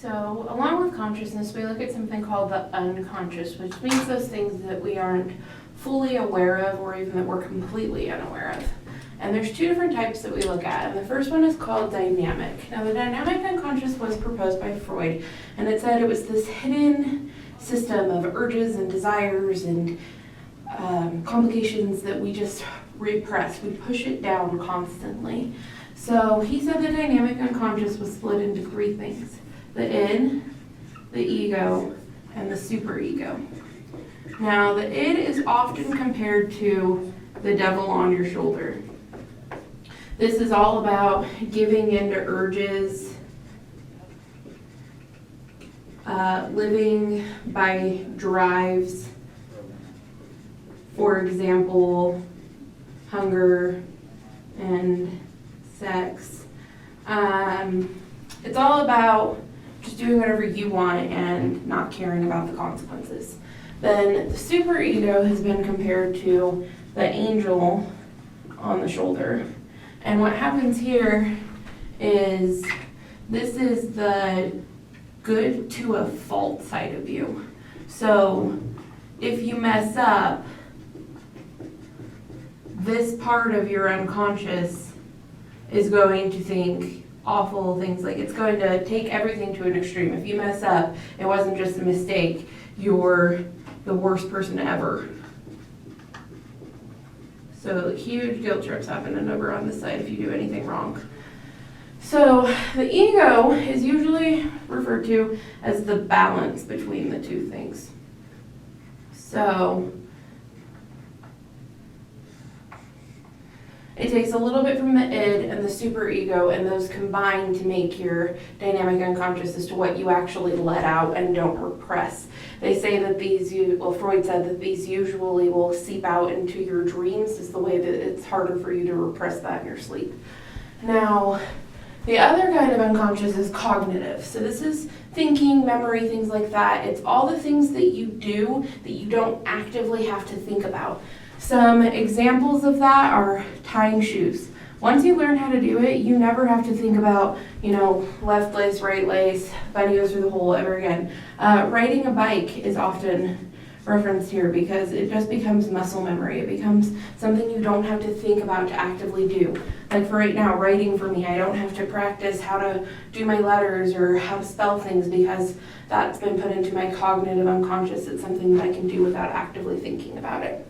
So along with consciousness, we look at something called the unconscious, which means those things that we aren't fully aware of or even that we're completely unaware of. And there's two different types that we look at, and the first one is called dynamic. Now the dynamic unconscious was proposed by Freud, and it said it was this hidden system of urges and desires and complications that we just repress. We push it down constantly. So he said the dynamic unconscious was split into three things: the id, the ego, and the superego. Now the id is often compared to the devil on your shoulder. This is all about giving in to urges, living by drives. For example, hunger and sex. It's all about just doing whatever you want and not caring about the consequences. Then the superego has been compared to the angel on the shoulder. And what happens here is this is the good to a fault side of you. So if you mess up, this part of your unconscious is going to think awful things. Like, it's going to take everything to an extreme. If you mess up, it wasn't just a mistake, you're the worst person ever. So huge guilt trips happen and over on this side if you do anything wrong. So the ego is usually referred to as the balance between the two things. So it takes a little bit from the id and the superego, and those combine to make your dynamic unconscious as to what you actually let out and don't repress. They say that Freud said that these usually will seep out into your dreams, is the way that it's harder for you to repress that in your sleep. Now, the other kind of unconscious is cognitive. So this is thinking, memory, things like that. It's all the things that you do that you don't actively have to think about. Some examples of that are tying shoes. Once you learn how to do it, you never have to think about, left lace, right lace, bunny goes through the hole ever again. Riding a bike is often referenced here because it just becomes muscle memory. It becomes something you don't have to think about to actively do. Like for right now, writing for me, I don't have to practice how to do my letters or how to spell things because that's been put into my cognitive unconscious. It's something that I can do without actively thinking about it.